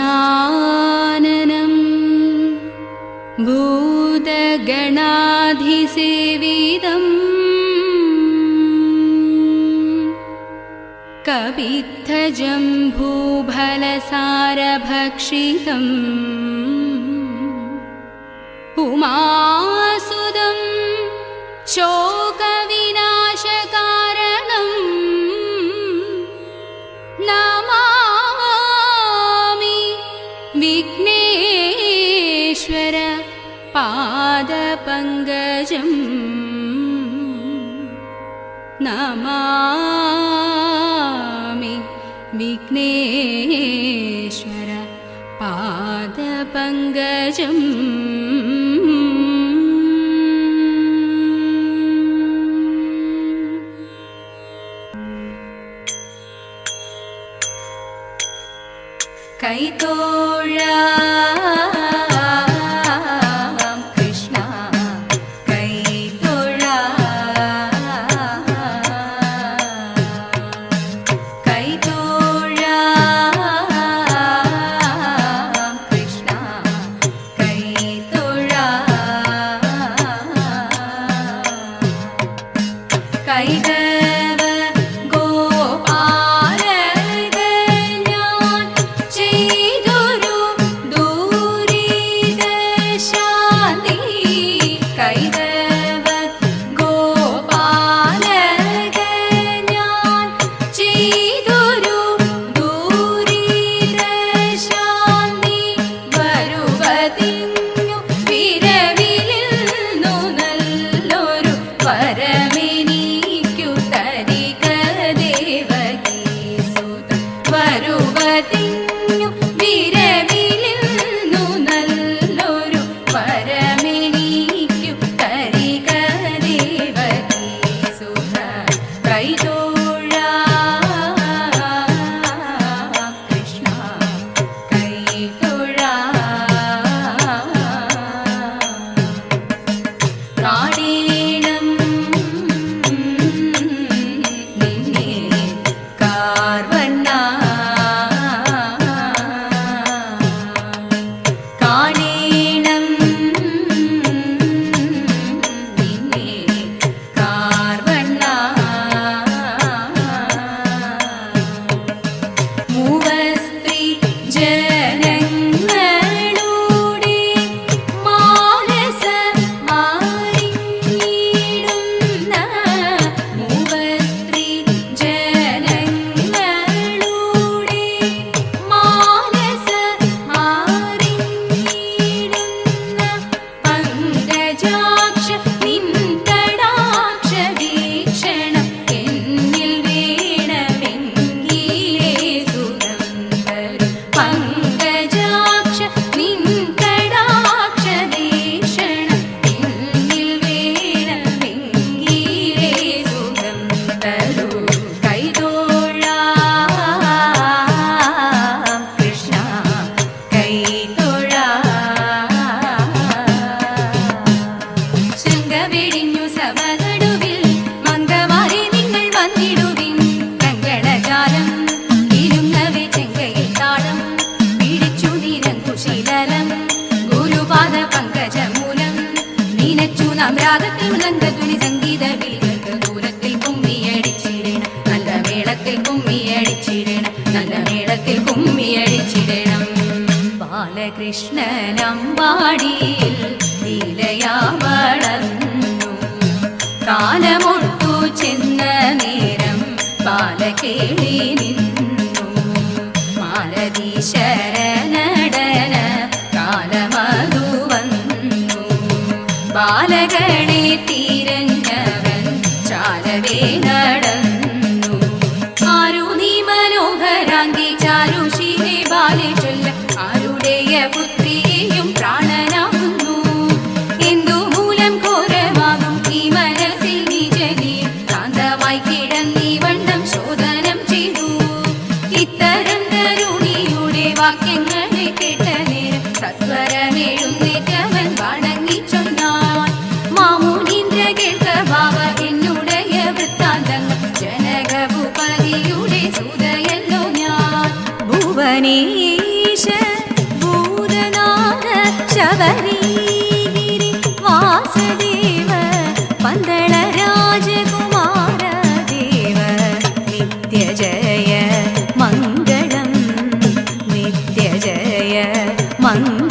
ഗജാനനം ഭൂതഗണാധിസേവിതം കപിത്തജംഭൂഫലസാരഭക്ഷിതം ഉമാസുതം ശോകവിനാശകാരണം നമാമി വിഘ്നേശ്വര പാദപങ്കജം നമാമി വിഘ്നേശ്വര പാദപങ്കജം കൈതൊഴാം കൃഷ്ണ കൈതൊഴാം കൈതൊഴാം കൃഷ്ണ കൈതൊഴാം കൈതവ ഗോപാലക ഞാൻ ചെയ്തൊരു ദൂരിത ശാന്തി കൈതവ ഗോപാലക ഞാൻ ചെയ്തൊരു ദൂരിത ശാന്തി വരുവതിങ്ങു വിരവിലിന്നു നല്ലൊരു പരമെനിക്കു തരിക ദേവകീസുത വരുവതിങ്ങു വിരവിലിന്നു നല്ലൊരു പരമെനിക്കു തരിക ദേവകീസുത കൈതൊഴാം കൃഷ്ണ കൈതൊഴാം കാടേണം നിന്നെ കാർവണ്ണ കാടേണം നിന്നെ കാർവണ്ണ മൂവസ്ത്രീ ജനങ്ങളുടെ മാനസ മാറിയിടുന്ന മൂവസ്ത്രീ ജനങ്ങളുടെ മാനസ മാറിയിടുന്ന പങ്കജാക്ഷ നിൻതടാക്ഷ വീക്ഷണം എന്നിൽ വേണമെങ്കിലേ സുഖം തരും പങ്കജാക്ഷ നിൻതടാക്ഷ വീക്ഷണം എന്നിൽ വേണമെങ്കിലേ സുഖം തരൂ കൈതൊഴാം കൃഷ്ണ കൈതൊഴാം ശൃംഗവെടിഞ്ഞു സഭനടുവിൽ മംഗമാരെ നിങ്ങൾ വന്നിടുവിൻ കങ്കണജാലം ഇരുങ്ങവെ ചെങ്കയിൽ താളം പിടിച്ചു നിരങ്കുശീലം ഗുരുപാദ പങ്കജമൂലം നീനച്ചു നാം രാഗത്തിൽ നന്ദധ്വനി സംഗീത വിളികൾക്ക് ദൂരത്തിൽ കുമ്മിയടിച്ചിടണം നല്ല മേളത്തിൽ കുമ്മിയടിച്ചിടണം നല്ല മേളത്തിൽ കുമ്മിയടിച്ചിടണം ബാലകൃഷ്ണനമ്പാടിയിൽ ലീലയാ വളർന്നു കാലമൊട്ടു ചെന്ന നേരം ബാലകേളി നിന്നു മാലതി ശരണടന കാലമതു വന്നു ബാലകണെ തിരഞ്ഞവൻ ചാലവേ നടന്നു ആരു നീ മനോഹരാങ്കി ചാരുശീലെ ബാലെ ചൊല്ല ആരുടെയ പുത്രിയെയും പ്രാണനാകുന്നു എന്തു മൂലം ഘോരമാകും ഈ മനസ്സിൽ നിജനെ ശാന്തമായി കിടന്നീ വണ്ണം ശോധനം ചെയ്തു ഇത്തരം തരുണിയുടെ വാക്യങ്ങളെ കേട്ട നേരം സത്വരമെഴുന്നേറ്റവൻ വണങ്ങി ചൊന്നാൻ മാമുനീന്ദ്ര കേൾക്ക ഭാവ എന്നുടയ വൃത്താന്തങ്ങൾ ജനകഭൂപതിയുടെ സുതയല്ലോ ഞാൻ ഭുവനേ ഭൂതനാഥ ശബരിഗിരി വാസദേവ പന്തള രാജകുമാര ദേവ നിത്യജയ മംഗളം നിത്യജയ മംഗളം